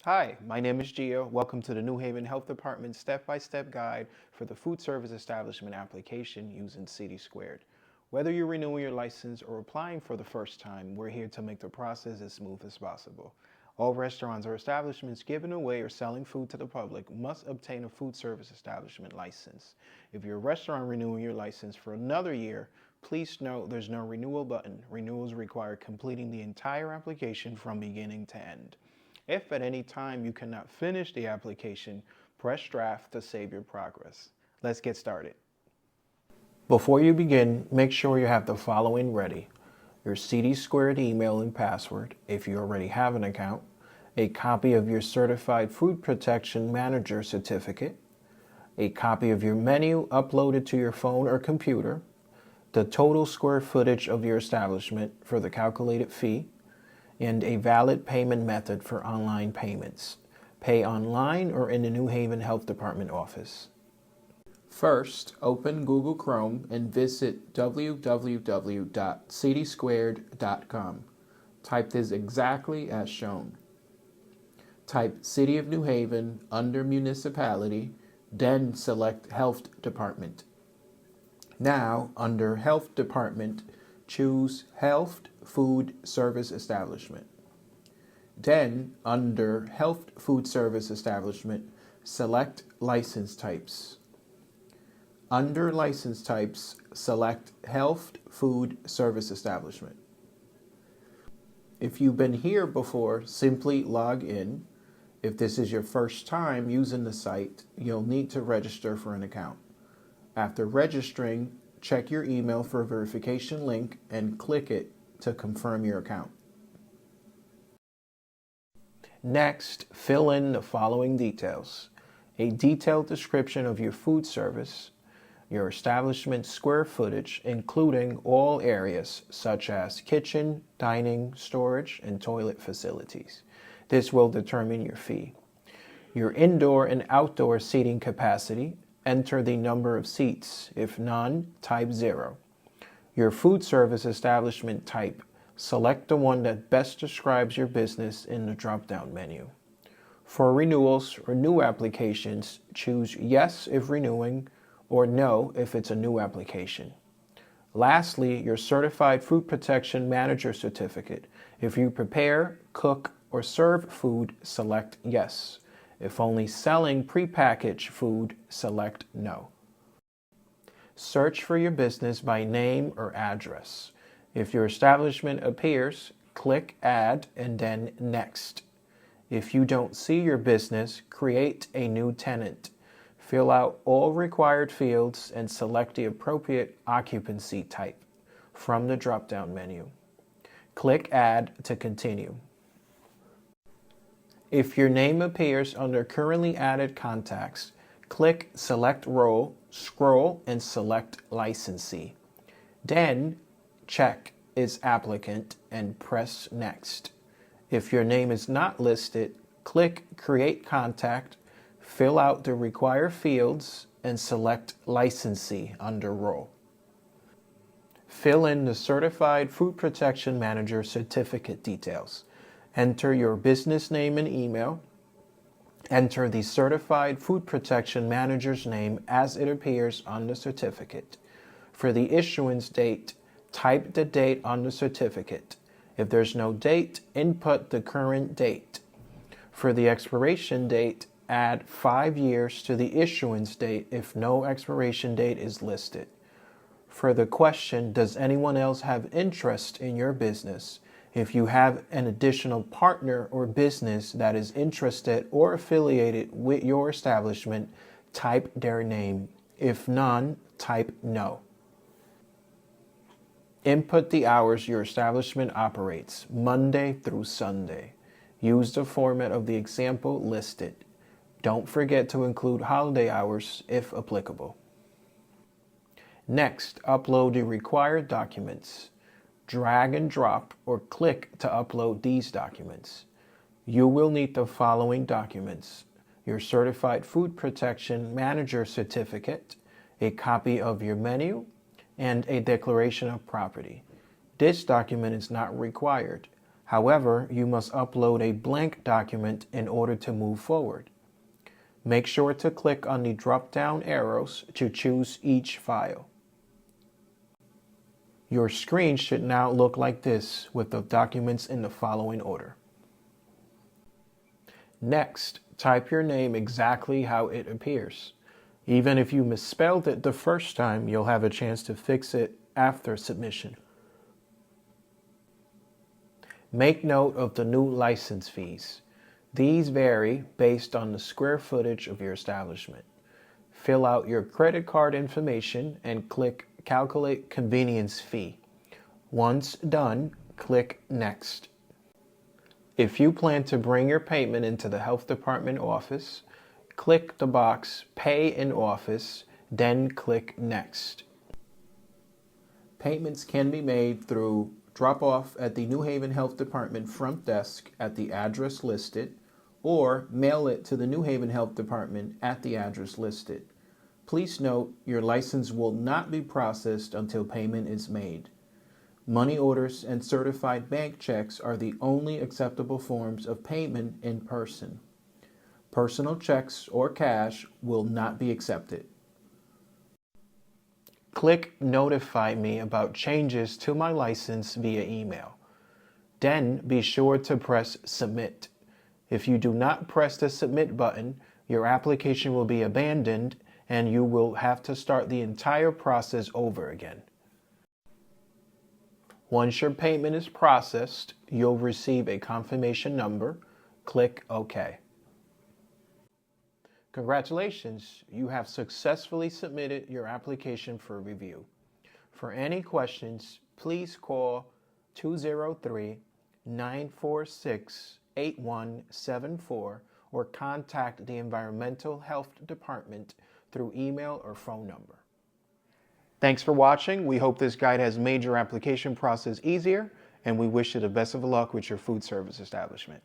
Hi, my name is Gio. Welcome to the New Haven Health Department step-by-step guide for the food service establishment application using CitySquared. Whether you're renewing your license or applying for the first time, we're here to make the process as smooth as possible. All restaurants or establishments giving away or selling food to the public must obtain a food service establishment license. If you're a restaurant renewing your license for another year, please note there's no renewal button. Renewals require completing the entire application from beginning to end. If at any time you cannot finish the application, press draft to save your progress. Let's get started. Before you begin, make sure you have the following ready: your CitySquared email and password, if you already have an account, a copy of your Certified Food Protection Manager certificate, a copy of your menu uploaded to your phone or computer, the total square footage of your establishment for the calculated fee, and a valid payment method for online payments. Pay online or in the New Haven Health Department office. First, open Google Chrome and visit www.citysquared.com. Type this exactly as shown. Type City of New Haven under Municipality, then select Health Department. Now, under Health Department, choose Health Food Service Establishment. Then, under Health Food Service Establishment, select License Types. Under License Types, select Health Food Service Establishment. If you've been here before, simply log in. If this is your first time using the site, you'll need to register for an account. After registering, check your email for a verification link and click it to confirm your account. Next, fill in the following details: a detailed description of your food service, your establishment square footage, including all areas such as kitchen, dining, storage, and toilet facilities. This will determine your fee. Your indoor and outdoor seating capacity. Enter the number of seats. If none, type 0. Your food service establishment type. Select the one that best describes your business in the drop-down menu. For renewals or new applications, choose yes if renewing or no if it's a new application. Lastly, your Certified Food Protection Manager certificate. If you prepare, cook, or serve food, select yes. If only selling prepackaged food, select no. Search for your business by name or address. If your establishment appears, click Add and then Next. If you don't see your business, create a new tenant. Fill out all required fields and select the appropriate occupancy type from the drop-down menu. Click Add to continue. If your name appears under currently added contacts, click Select Role, scroll, and select Licensee. Then, check Is Applicant and press Next. If your name is not listed, click Create Contact, fill out the required fields, and select Licensee under Role. Fill in the Certified Food Protection Manager certificate details. Enter your business name and email. Enter the Certified Food Protection Manager's name as it appears on the certificate. For the issuance date, type the date on the certificate. If there's no date, input the current date. For the expiration date, add 5 years to the issuance date if no expiration date is listed. For the question, does anyone else have interest in your business? If you have an additional partner or business that is interested or affiliated with your establishment, type their name. If none, type no. Input the hours your establishment operates, Monday through Sunday. Use the format of the example listed. Don't forget to include holiday hours if applicable. Next, upload the required documents. Drag and drop or click to upload these documents. You will need the following documents: your Certified Food Protection Manager certificate, a copy of your menu, and a declaration of property. This document is not required. However, you must upload a blank document in order to move forward. Make sure to click on the drop-down arrows to choose each file. Your screen should now look like this with the documents in the following order. Next, type your name exactly how it appears. Even if you misspelled it the first time, you'll have a chance to fix it after submission. Make note of the new license fees. These vary based on the square footage of your establishment. Fill out your credit card information and click Calculate Convenience Fee. Once done, click Next. If you plan to bring your payment into the Health Department office, click the box Pay in Office, then click Next. Payments can be made through drop-off at the New Haven Health Department front desk at the address listed, or mail it to the New Haven Health Department at the address listed. Please note, your license will not be processed until payment is made. Money orders and certified bank checks are the only acceptable forms of payment in person. Personal checks or cash will not be accepted. Click Notify Me about changes to my license via email. Then be sure to press Submit. If you do not press the Submit button, your application will be abandoned and you will have to start the entire process over again. Once your payment is processed, you'll receive a confirmation number. Click OK. Congratulations, you have successfully submitted your application for review. For any questions, please call 203-946-8174 or contact the Environmental Health Department through email or phone number. Thanks for watching. We hope this guide has made your application process easier, and we wish you the best of luck with your food service establishment.